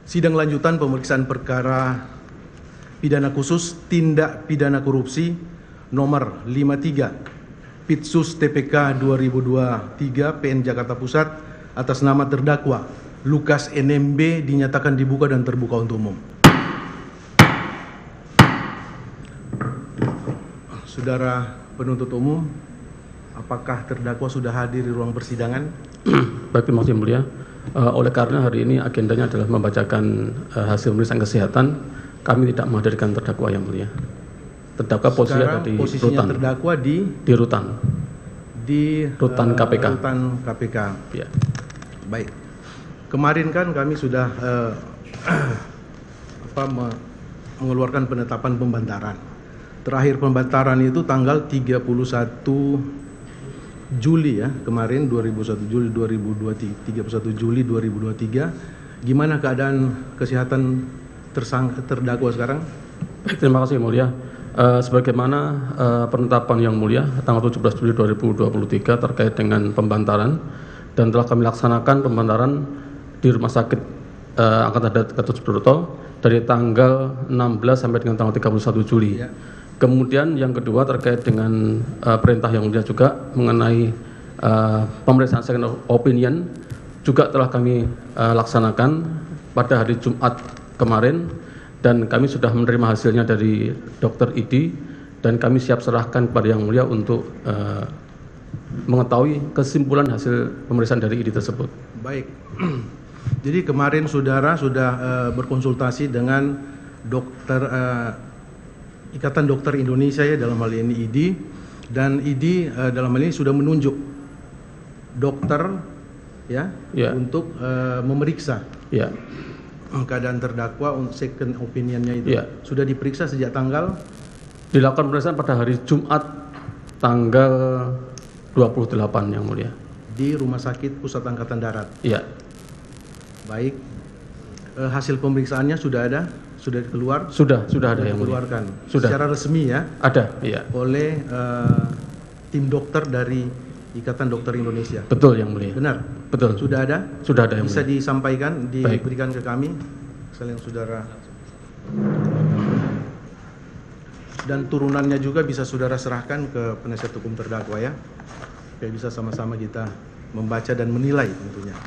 Sidang lanjutan pemeriksaan perkara pidana khusus tindak pidana korupsi nomor 53 Pitsus TPK 2023 PN Jakarta Pusat atas nama terdakwa Lukas NMB dinyatakan dibuka dan terbuka untuk umum. Saudara penuntut umum, apakah terdakwa sudah hadir di ruang persidangan? Baik, terima kasih Mulia. Oleh karena hari ini agendanya adalah membacakan hasil pemeriksaan kesehatan, kami tidak menghadirkan terdakwa yang Mulia. Terdakwa posisinya terdakwa di rutan. Di rutan KPK. Rutan KPK. Ya. Baik. Kemarin kan kami sudah mengeluarkan penetapan pembantaran. Terakhir pembantaran itu tanggal 31 Juli ya, kemarin 31 Juli 2023. Gimana keadaan kesehatan terdakwa sekarang? Terima kasih Mulia. Sebagaimana penetapan yang Mulia tanggal 17 Juli 2023 terkait dengan pembantaran, dan telah kami laksanakan pembantaran di Rumah Sakit Angkatan Darat Gatot Subroto dari tanggal 16 sampai dengan tanggal 31 Juli. Ya. Kemudian yang kedua terkait dengan perintah yang Mulia juga mengenai pemeriksaan second opinion juga telah kami laksanakan pada hari Jumat kemarin, dan kami sudah menerima hasilnya dari Dr. ID, dan kami siap serahkan kepada Yang Mulia untuk mengetahui kesimpulan hasil pemeriksaan dari ID tersebut. Baik. Jadi kemarin saudara sudah berkonsultasi dengan dokter Ikatan Dokter Indonesia ya, dalam hal ini ID, dan ID dalam hal ini sudah menunjuk dokter ya, untuk memeriksa keadaan terdakwa untuk second opinionnya itu. Sudah diperiksa sejak tanggal? Dilakukan pemeriksaan pada hari Jumat tanggal 28 Yang Mulia. Di Rumah Sakit Pusat Angkatan Darat? Iya. Baik. Hasil pemeriksaannya sudah ada? Sudah keluar? Sudah ada yang dikeluarkan. Sudah. Secara resmi ya? Ada, iya. Oleh tim dokter dari Ikatan Dokter Indonesia. Betul Yang Mulia. Benar? Betul. Sudah ada? Sudah ada yang Bisa mulia. Disampaikan, diberikan ke kami, selain saudara. Dan turunannya juga bisa saudara serahkan ke penasihat hukum terdakwa ya, supaya bisa sama-sama kita membaca dan menilai tentunya.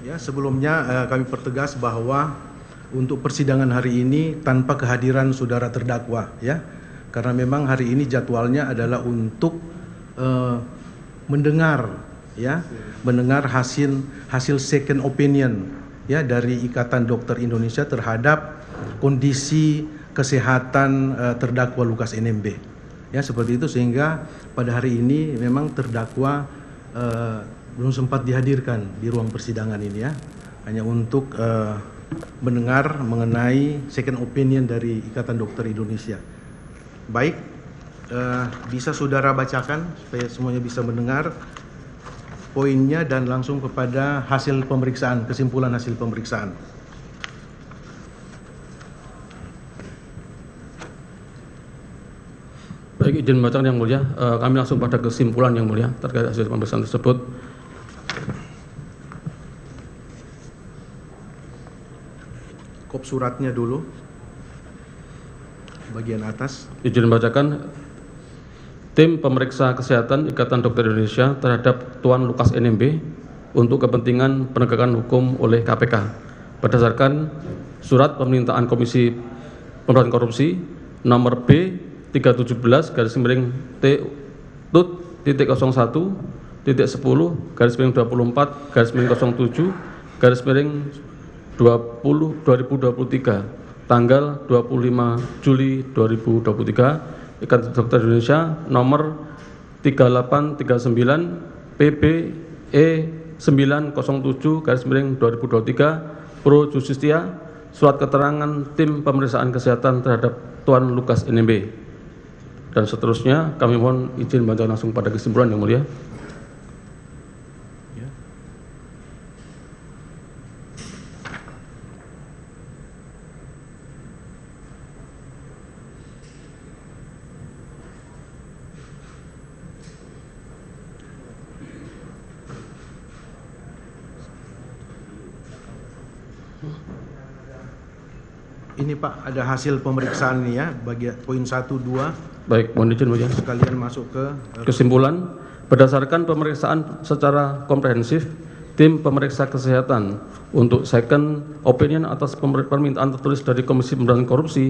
Ya, sebelumnya kami pertegas bahwa untuk persidangan hari ini tanpa kehadiran saudara terdakwa ya, karena memang hari ini jadwalnya adalah untuk mendengar hasil second opinion ya dari Ikatan Dokter Indonesia terhadap kondisi kesehatan terdakwa Lukas NMB ya, seperti itu, sehingga pada hari ini memang terdakwa belum sempat dihadirkan di ruang persidangan ini ya, hanya untuk mendengar mengenai second opinion dari Ikatan Dokter Indonesia. Baik, bisa saudara bacakan supaya semuanya bisa mendengar poinnya dan langsung kepada hasil pemeriksaan, kesimpulan hasil pemeriksaan. Baik, izin membacakan Yang Mulia. Kami langsung pada kesimpulan Yang Mulia terkait hasil pemeriksaan tersebut. Kop suratnya dulu, bagian atas. Izin membacakan. Tim pemeriksa kesehatan Ikatan Dokter Indonesia terhadap Tuan Lukas NMB untuk kepentingan penegakan hukum oleh KPK berdasarkan surat permintaan Komisi Pemberantasan Korupsi nomor B 317-10-TT01-10.7/2023 tanggal 25 Juli 2023 Ikatan Dokter Indonesia nomor 3839 PBE 907/2023 Pro Justistia, surat keterangan tim pemeriksaan kesehatan terhadap Tuan Lukas NMB, dan seterusnya. Kami mohon izin membaca langsung pada kesimpulan Yang Mulia. ini Pak, ada hasil pemeriksaan nih ya, bagi poin 1, 2. Baik, mohon izin Mulia. Sekalian masuk ke Kesimpulan, berdasarkan pemeriksaan secara komprehensif, tim pemeriksa kesehatan untuk second opinion atas permintaan tertulis dari Komisi Pemberantasan Korupsi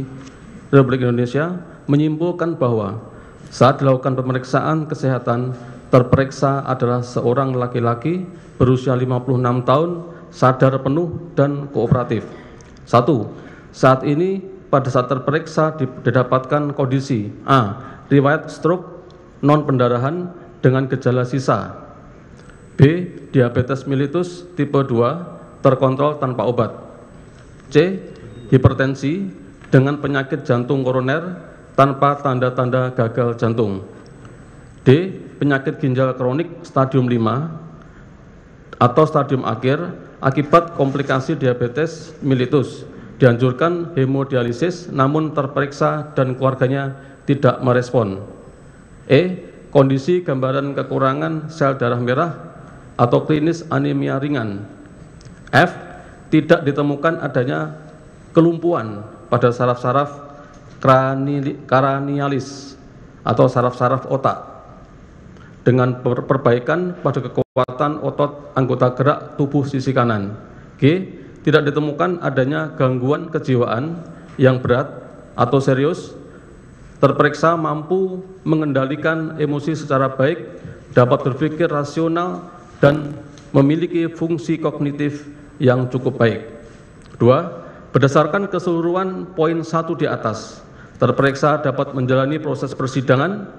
Republik Indonesia menyimpulkan bahwa saat dilakukan pemeriksaan kesehatan, terperiksa adalah seorang laki-laki berusia 56 tahun, sadar penuh dan kooperatif. 1. Saat ini pada saat terperiksa didapatkan kondisi A. Riwayat stroke non pendarahan dengan gejala sisa. B. Diabetes mellitus tipe 2 terkontrol tanpa obat. C. Hipertensi dengan penyakit jantung koroner tanpa tanda-tanda gagal jantung. D. Penyakit ginjal kronik stadium 5 atau stadium akhir akibat komplikasi diabetes mellitus. Dianjurkan hemodialisis namun terperiksa dan keluarganya tidak merespon. E. Kondisi gambaran kekurangan sel darah merah atau klinis anemia ringan. F. Tidak ditemukan adanya kelumpuhan pada saraf-saraf kranialis atau saraf-saraf otak dengan perbaikan pada kekuatan otot anggota gerak tubuh sisi kanan. G. Tidak ditemukan adanya gangguan kejiwaan yang berat atau serius, terperiksa mampu mengendalikan emosi secara baik, dapat berpikir rasional, dan memiliki fungsi kognitif yang cukup baik. 2. Berdasarkan keseluruhan poin 1 di atas, terperiksa dapat menjalani proses persidangan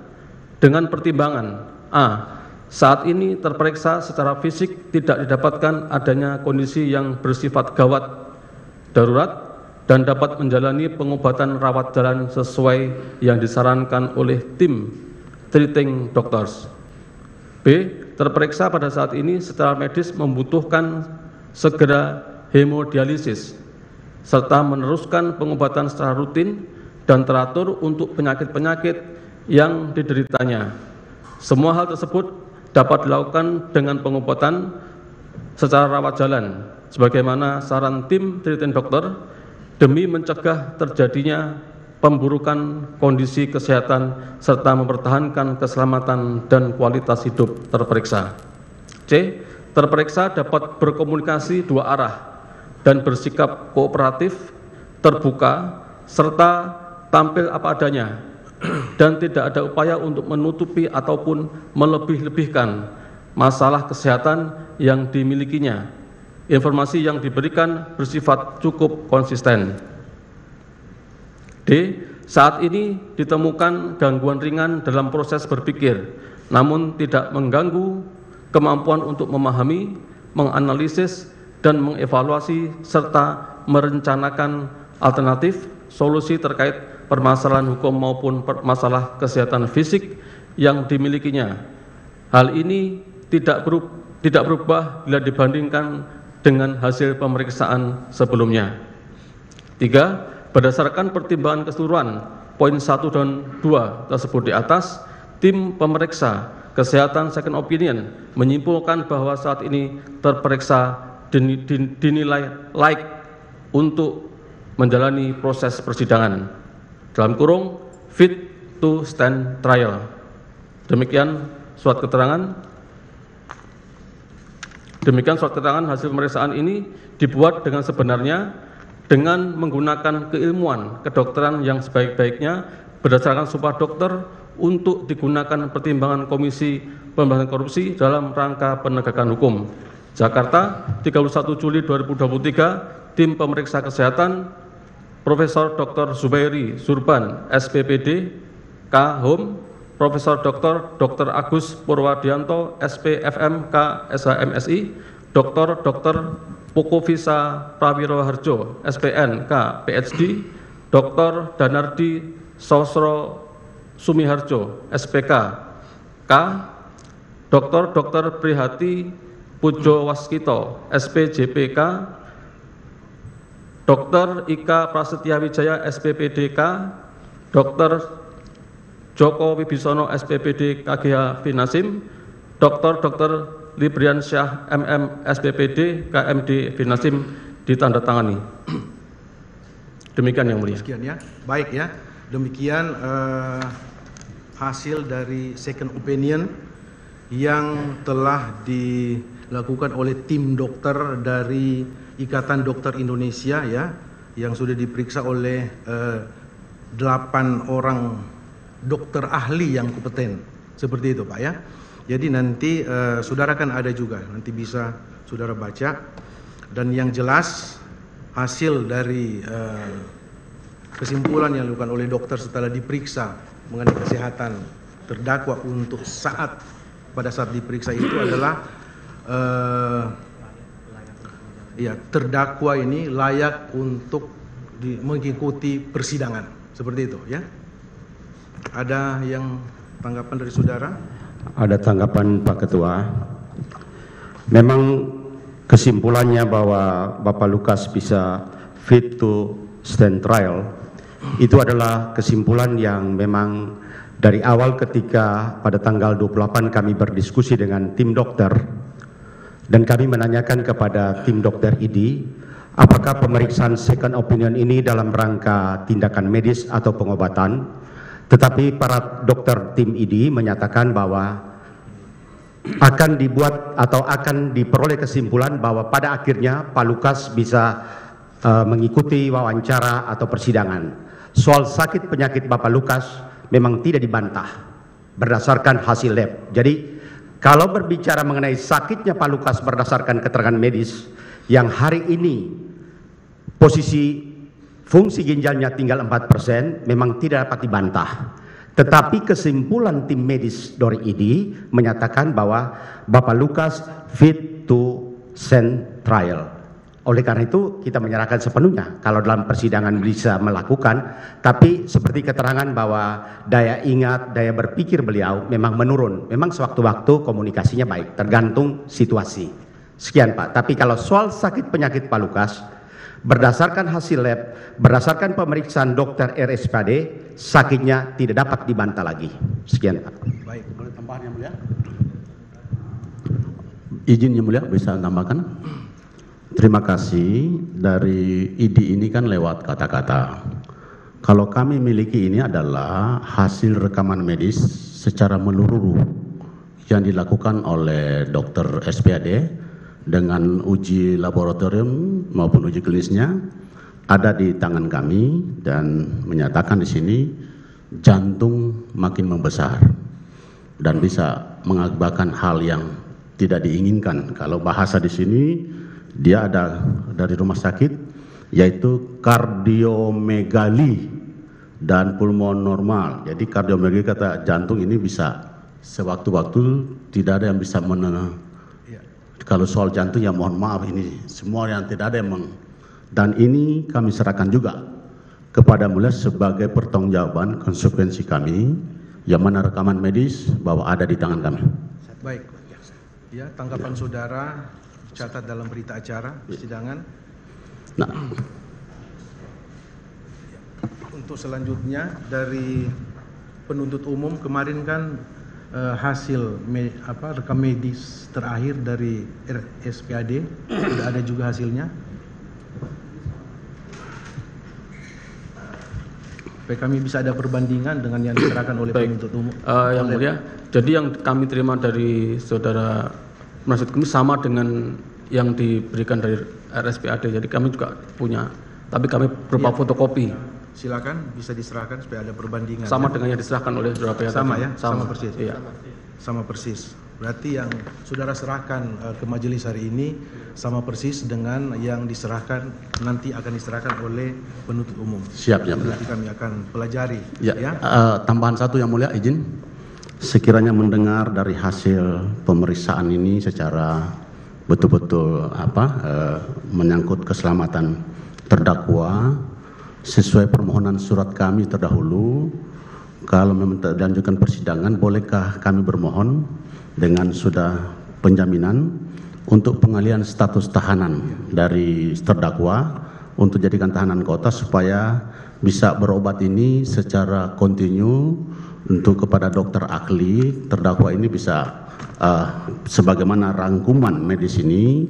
dengan pertimbangan A. Saat ini terperiksa secara fisik tidak didapatkan adanya kondisi yang bersifat gawat darurat dan dapat menjalani pengobatan rawat jalan sesuai yang disarankan oleh tim treating doctors. B. Terperiksa pada saat ini secara medis membutuhkan segera hemodialisis serta meneruskan pengobatan secara rutin dan teratur untuk penyakit-penyakit yang dideritanya. Semua hal tersebut dapat dilakukan dengan pengobatan secara rawat jalan sebagaimana saran tim treating dokter demi mencegah terjadinya pemburukan kondisi kesehatan serta mempertahankan keselamatan dan kualitas hidup terperiksa. C. Terperiksa dapat berkomunikasi dua arah dan bersikap kooperatif, terbuka, serta tampil apa adanya dan tidak ada upaya untuk menutupi ataupun melebih-lebihkan masalah kesehatan yang dimilikinya. Informasi yang diberikan bersifat cukup konsisten. D. Saat ini ditemukan gangguan ringan dalam proses berpikir, namun tidak mengganggu kemampuan untuk memahami, menganalisis, dan mengevaluasi serta merencanakan alternatif solusi terkait permasalahan hukum maupun masalah kesehatan fisik yang dimilikinya. Hal ini tidak berubah bila dibandingkan dengan hasil pemeriksaan sebelumnya. 3. Berdasarkan pertimbangan keseluruhan poin 1 dan 2 tersebut di atas, tim pemeriksa kesehatan second opinion menyimpulkan bahwa saat ini terperiksa dinilai layak untuk menjalani proses persidangan dalam kurung fit to stand trial. Demikian surat keterangan hasil pemeriksaan ini dibuat dengan sebenarnya dengan menggunakan keilmuan kedokteran yang sebaik-baiknya berdasarkan sumpah dokter untuk digunakan pertimbangan Komisi Pemberantasan Korupsi dalam rangka penegakan hukum. Jakarta, 31 Juli 2023, tim pemeriksa kesehatan Profesor Dr. Zubairi Surban, SPPD, K. Hum, Profesor Dr. Agus Purwadianto, SPFM, K. SHMSI, Dr. Pukovisa Prawiroharjo, SPN, K. PhD, Dr. Danardi Sosro Sumiharjo, SPK, K. Dr. Prihati Pujo Waskito, SPJPK, Dr. Ika Prasetya Wijaya, SPPDK, Dr. Joko Wibisono, SPPD KGH Finasim, Dr. Librian Syah, MM, SPPD KMD Finasim ditandatangani. Demikian yang mulia. Sekian ya. Baik ya. Demikian hasil dari second opinion yang telah dilakukan oleh tim dokter dari Ikatan Dokter Indonesia ya, yang sudah diperiksa oleh 8 orang dokter ahli yang kompeten. Seperti itu Pak ya. Jadi nanti saudara kan ada juga, nanti bisa saudara baca. Dan yang jelas hasil dari kesimpulan yang dilakukan oleh dokter setelah diperiksa mengenai kesehatan terdakwa untuk pada saat diperiksa itu adalah ya, terdakwa ini layak untuk mengikuti persidangan. Seperti itu ya. Ada yang tanggapan dari saudara? Ada tanggapan Pak Ketua. Memang kesimpulannya bahwa Bapak Lukas bisa fit to stand trial itu adalah kesimpulan yang memang dari awal ketika pada tanggal 28 kami berdiskusi dengan tim dokter dan kami menanyakan kepada tim dokter ID apakah pemeriksaan second opinion ini dalam rangka tindakan medis atau pengobatan, tetapi para dokter tim ID menyatakan bahwa akan dibuat atau akan diperoleh kesimpulan bahwa pada akhirnya Pak Lukas bisa mengikuti wawancara atau persidangan. Soal sakit penyakit Bapak Lukas memang tidak dibantah berdasarkan hasil lab. Jadi kalau berbicara mengenai sakitnya Pak Lukas berdasarkan keterangan medis yang hari ini posisi fungsi ginjalnya tinggal 4%, memang tidak dapat dibantah. Tetapi kesimpulan tim medis dari ID menyatakan bahwa Bapak Lukas fit to stand trial. Oleh karena itu kita menyerahkan sepenuhnya kalau dalam persidangan bisa melakukan, tapi seperti keterangan bahwa daya ingat, daya berpikir beliau memang menurun. Memang sewaktu-waktu komunikasinya baik, tergantung situasi. Sekian Pak, tapi kalau soal sakit penyakit Pak Lukas, berdasarkan hasil lab, berdasarkan pemeriksaan dokter RSPAD, sakitnya tidak dapat dibantah lagi. Sekian Pak. Baik, boleh tambahan yang mulia? Izin yang mulia bisa tambahkan? Terima kasih. Dari ID ini kan lewat kata-kata. Kalau kami miliki ini adalah hasil rekaman medis secara menyeluruh yang dilakukan oleh dokter SPAD dengan uji laboratorium maupun uji klinisnya ada di tangan kami dan menyatakan di sini jantung makin membesar dan bisa mengakibatkan hal yang tidak diinginkan. Kalau bahasa di sini dia ada dari rumah sakit yaitu kardiomegali dan pulmon normal. Jadi kardiomegali kata jantung ini bisa sewaktu-waktu tidak ada yang bisa kalau soal jantung ya mohon maaf ini semua yang tidak ada yang dan ini kami serahkan juga kepada mulia sebagai pertanggungjawaban konsekuensi kami yang mana rekaman medis bahwa ada di tangan kami. Baik. Ya, tanggapan saudara catat dalam berita acara persidangan. Nah, untuk selanjutnya dari penuntut umum kemarin kan hasil rekam medis terakhir dari RSPAD sudah ada juga hasilnya. Supaya kami bisa ada perbandingan dengan yang diserahkan oleh penuntut umum. Yang mulia, jadi yang kami terima dari saudara penasihat hukum sama dengan yang diberikan dari RSPAD. Jadi kami juga punya, tapi kami berupa fotokopi. Silakan bisa diserahkan supaya ada perbandingan. Sama dengan yang diserahkan oleh saudara pihak sama tadi. ya, sama persis. Iya. Sama persis. Berarti yang saudara serahkan ke majelis hari ini sama persis dengan yang diserahkan nanti akan diserahkan oleh penuntut umum. siap ya mulia. Nanti kami akan pelajari. Ya, tambahan satu yang mulia izin. Sekiranya mendengar dari hasil pemeriksaan ini secara betul-betul menyangkut keselamatan terdakwa sesuai permohonan surat kami terdahulu, kalau memang dilanjutkan persidangan bolehkah kami bermohon dengan sudah penjaminan untuk pengalihan status tahanan dari terdakwa untuk jadikan tahanan kota supaya bisa berobat ini secara kontinu untuk kepada dokter ahli terdakwa ini bisa sebagaimana rangkuman medis ini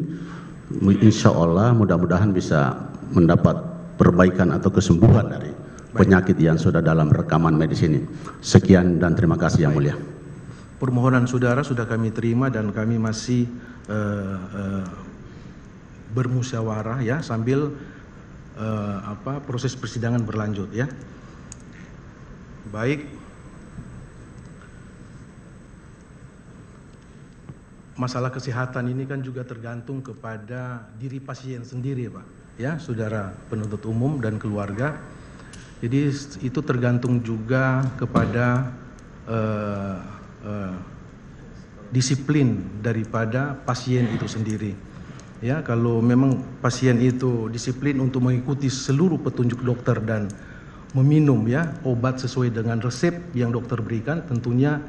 insya Allah mudah-mudahan bisa mendapat perbaikan atau kesembuhan dari penyakit yang sudah dalam rekaman medis ini. Sekian dan terima kasih Yang Mulia. Permohonan saudara sudah kami terima dan kami masih bermusyawarah ya sambil proses persidangan berlanjut ya. Baik. Masalah kesehatan ini kan juga tergantung kepada diri pasien sendiri, Pak. Ya, saudara penuntut umum dan keluarga. Jadi itu tergantung juga kepada disiplin daripada pasien itu sendiri. Ya, kalau memang pasien itu disiplin untuk mengikuti seluruh petunjuk dokter dan meminum ya obat sesuai dengan resep yang dokter berikan, tentunya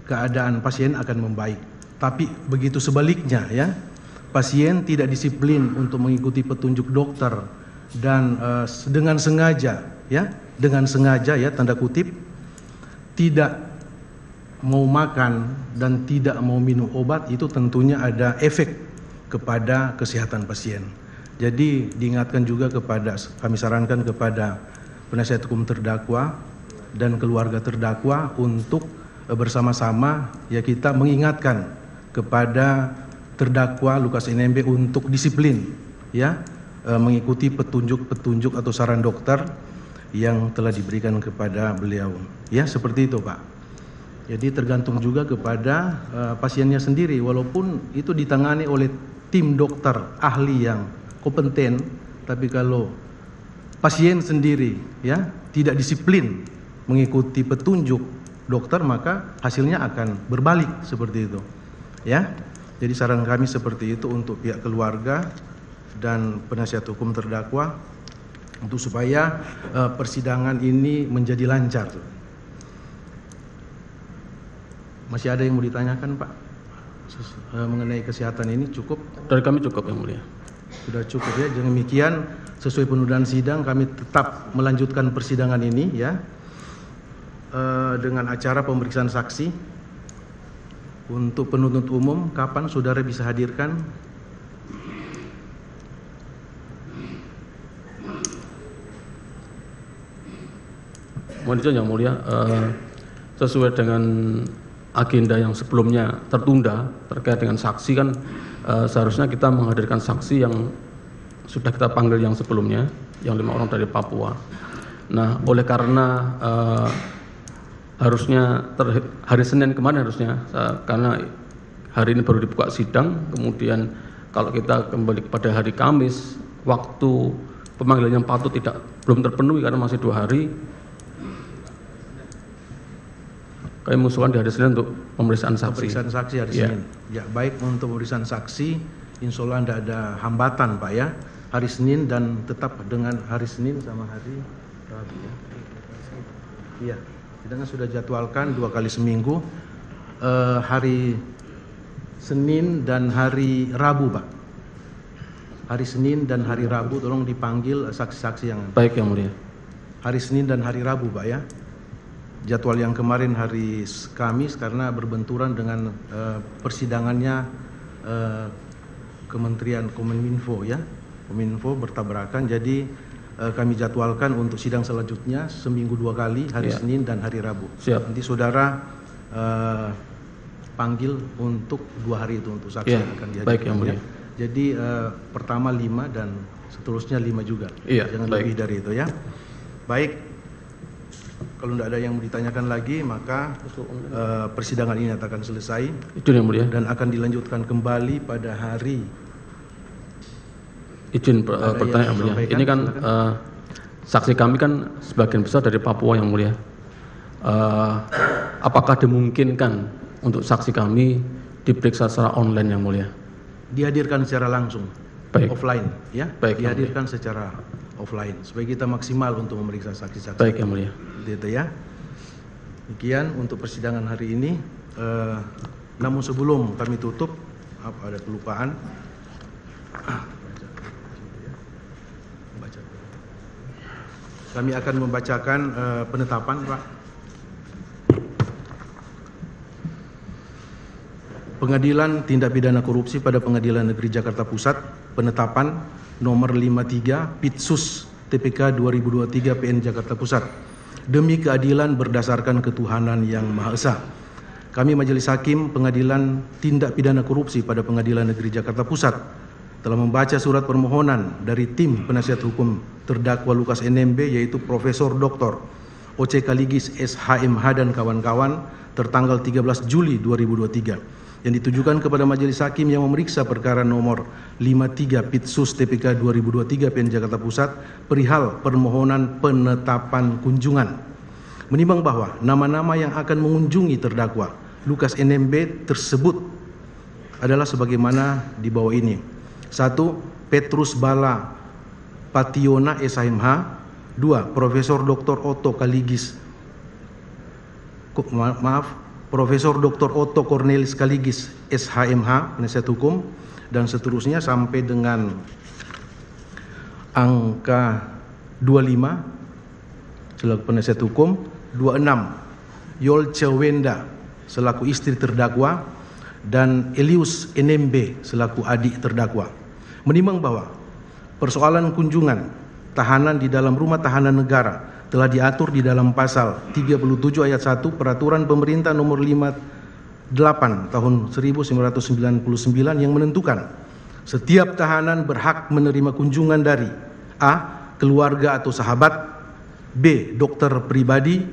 keadaan pasien akan membaik. Tapi begitu sebaliknya ya, pasien tidak disiplin untuk mengikuti petunjuk dokter dan dengan sengaja ya tanda kutip tidak mau makan dan tidak mau minum obat, itu tentunya ada efek kepada kesehatan pasien. Jadi diingatkan juga kami sarankan kepada penasihat hukum terdakwa dan keluarga terdakwa untuk bersama-sama ya kita mengingatkan kepada terdakwa Lukas NMB untuk disiplin ya mengikuti petunjuk atau saran dokter yang telah diberikan kepada beliau. Ya, seperti itu, Pak. Jadi tergantung juga kepada pasiennya sendiri, walaupun itu ditangani oleh tim dokter ahli yang kompeten, tapi kalau pasien sendiri ya tidak disiplin mengikuti petunjuk dokter, maka hasilnya akan berbalik seperti itu. Ya. Jadi saran kami seperti itu untuk pihak keluarga dan penasihat hukum terdakwa untuk supaya persidangan ini menjadi lancar. Masih ada yang mau ditanyakan, Pak? Mengenai kesehatan ini cukup? Dari kami cukup, Yang Mulia. Sudah cukup ya. Demikian sesuai penundaan sidang kami tetap melanjutkan persidangan ini ya. Dengan acara pemeriksaan saksi. Untuk penuntut umum, kapan saudara bisa hadirkan? Mohon izin Yang Mulia, sesuai dengan agenda yang sebelumnya tertunda terkait dengan saksi kan seharusnya kita menghadirkan saksi yang sudah kita panggil yang sebelumnya, yang 5 orang dari Papua. Nah, oleh karena harusnya hari Senin kemarin harusnya, karena hari ini baru dibuka sidang, kemudian kalau kita kembali kepada hari Kamis, waktu pemanggilan yang patut belum terpenuhi karena masih 2 hari. Kami mengusulkan di hari Senin untuk pemeriksaan saksi. Pemeriksaan saksi hari Senin. Ya, baik untuk pemeriksaan saksi, insya Allah tidak ada hambatan, Pak ya. Hari Senin dan tetap dengan hari Senin sama hari Rabu ya. Iya. Sidangnya sudah jadwalkan 2 kali seminggu, hari Senin dan hari Rabu, Pak. Hari Senin dan hari Rabu tolong dipanggil saksi-saksi yang baik Yang Mulia. Hari Senin dan hari Rabu, Pak ya. Jadwal yang kemarin hari Kamis karena berbenturan dengan persidangannya Kementerian Kominfo ya. Kominfo bertabrakan, jadi kami jadwalkan untuk sidang selanjutnya seminggu 2 kali, hari Senin dan hari Rabu. Siap. Nanti saudara panggil untuk 2 hari itu untuk saksi yang akan dihadirkan. Baik Yang Mulia. Jadi pertama 5 dan seterusnya 5 juga. Jangan baik. lebih dari itu ya. Baik. Kalau tidak ada yang mau ditanyakan lagi, maka persidangan ini akan selesai. Itu Yang Mulia. Dan akan dilanjutkan kembali pada hari. Izin pertanyaan Yang Mulia. Ini kan saksi kami kan sebagian besar dari Papua Yang Mulia. Apakah dimungkinkan untuk saksi kami diperiksa secara online Yang Mulia? Dihadirkan secara langsung, baik. Offline ya. Baik, dihadirkan secara offline supaya kita maksimal untuk memeriksa saksi-saksi. Baik Yang Mulia. Gitu ya. Demikian untuk persidangan hari ini. Namun sebelum kami tutup, ada kelupaan. Kami akan membacakan penetapan, Pak. Pengadilan Tindak Pidana Korupsi pada Pengadilan Negeri Jakarta Pusat, penetapan nomor 53 Pitsus TPK 2023 PN Jakarta Pusat. Demi keadilan berdasarkan ketuhanan yang Maha Esa. Kami Majelis Hakim Pengadilan Tindak Pidana Korupsi pada Pengadilan Negeri Jakarta Pusat telah membaca surat permohonan dari tim penasihat hukum terdakwa Lukas NMB, yaitu Profesor Dr. O.C. Kaligis SHMH dan kawan-kawan, tertanggal 13 Juli 2023 yang ditujukan kepada Majelis Hakim yang memeriksa perkara nomor 53 Pitsus TPK 2023 PN Jakarta Pusat perihal permohonan penetapan kunjungan. Menimbang bahwa nama-nama yang akan mengunjungi terdakwa Lukas NMB tersebut adalah sebagaimana di bawah ini. 1. Petrus Bala Pationa SHMH. 2. Profesor Dr. Otto Kaligis Profesor Dr. Otto Cornelis Kaligis SHMH, penasihat hukum, dan seterusnya sampai dengan angka 25 selaku penasihat hukum. 26 Yolce Wenda selaku istri terdakwa dan Elius NMB selaku adik terdakwa. Menimbang bahwa persoalan kunjungan tahanan di dalam rumah tahanan negara telah diatur di dalam pasal 37 ayat 1 Peraturan Pemerintah nomor 58 tahun 1999 yang menentukan setiap tahanan berhak menerima kunjungan dari A. keluarga atau sahabat, B. dokter pribadi,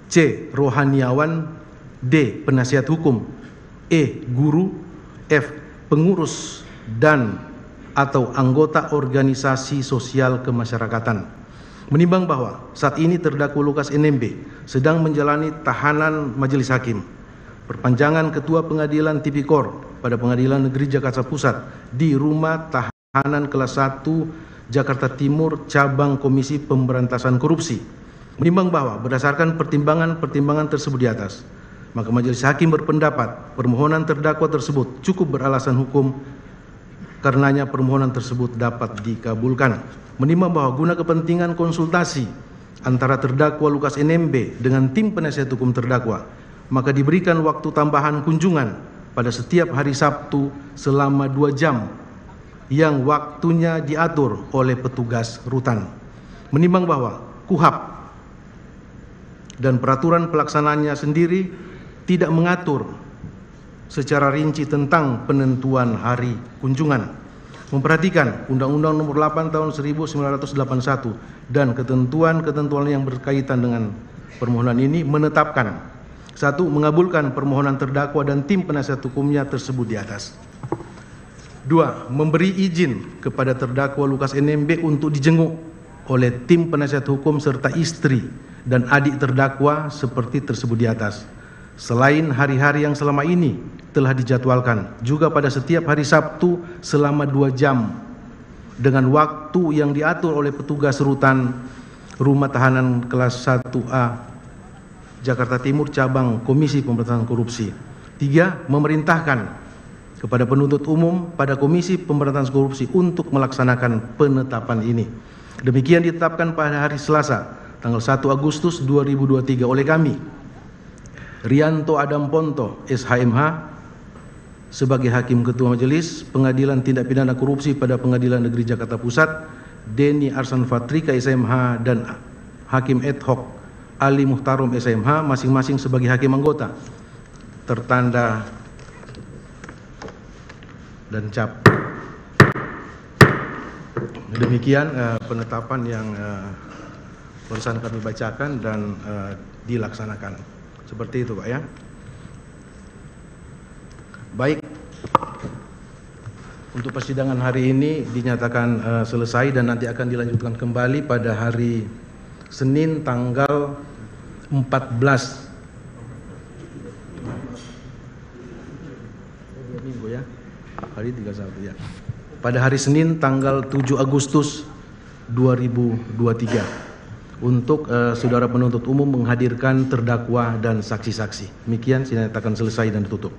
C. rohaniawan, D. penasihat hukum, E. guru, F. pengurus dan atau anggota organisasi sosial kemasyarakatan. Menimbang bahwa saat ini terdakwa Lukas NMB sedang menjalani tahanan Majelis Hakim perpanjangan Ketua Pengadilan Tipikor pada Pengadilan Negeri Jakarta Pusat di Rumah Tahanan Kelas 1 Jakarta Timur Cabang Komisi Pemberantasan Korupsi. Menimbang bahwa berdasarkan pertimbangan tersebut di atas, maka Majelis Hakim berpendapat permohonan terdakwa tersebut cukup beralasan hukum, karenanya permohonan tersebut dapat dikabulkan. Menimbang bahwa guna kepentingan konsultasi antara terdakwa Lukas NMB dengan tim penasihat hukum terdakwa, maka diberikan waktu tambahan kunjungan pada setiap hari Sabtu selama 2 jam yang waktunya diatur oleh petugas rutan. Menimbang bahwa KUHAP dan peraturan pelaksanaannya sendiri tidak mengatur secara rinci tentang penentuan hari kunjungan. Memperhatikan Undang-Undang Nomor 8 Tahun 1981 dan ketentuan-ketentuan yang berkaitan dengan permohonan ini menetapkan 1. Mengabulkan permohonan terdakwa dan tim penasihat hukumnya tersebut di atas. 2. Memberi izin kepada terdakwa Lukas NMB untuk dijenguk oleh tim penasihat hukum serta istri dan adik terdakwa seperti tersebut di atas. Selain hari-hari yang selama ini telah dijadwalkan, juga pada setiap hari Sabtu selama 2 jam dengan waktu yang diatur oleh petugas rutan Rumah Tahanan Kelas 1A Jakarta Timur Cabang Komisi Pemberantasan Korupsi. 3. Memerintahkan kepada penuntut umum pada Komisi Pemberantasan Korupsi untuk melaksanakan penetapan ini. Demikian ditetapkan pada hari Selasa tanggal 1 Agustus 2023 oleh kami Rianto Adam Ponto SHMH sebagai Hakim Ketua Majelis Pengadilan Tindak Pidana Korupsi pada Pengadilan Negeri Jakarta Pusat, Deni Arsan Fatrika SMH dan Hakim Ad Hoc Ali Muhtarom SMH masing-masing sebagai hakim anggota, tertanda dan cap. Demikian penetapan yang barusan kami bacakan dan dilaksanakan. Seperti itu, Pak, ya. Baik, untuk persidangan hari ini dinyatakan selesai dan nanti akan dilanjutkan kembali pada hari Senin tanggal 14 minggu, ya. Hari 31, ya. Pada hari Senin tanggal 7 Agustus 2023 untuk saudara penuntut umum menghadirkan terdakwa dan saksi-saksi. Demikian dinyatakan selesai dan ditutup.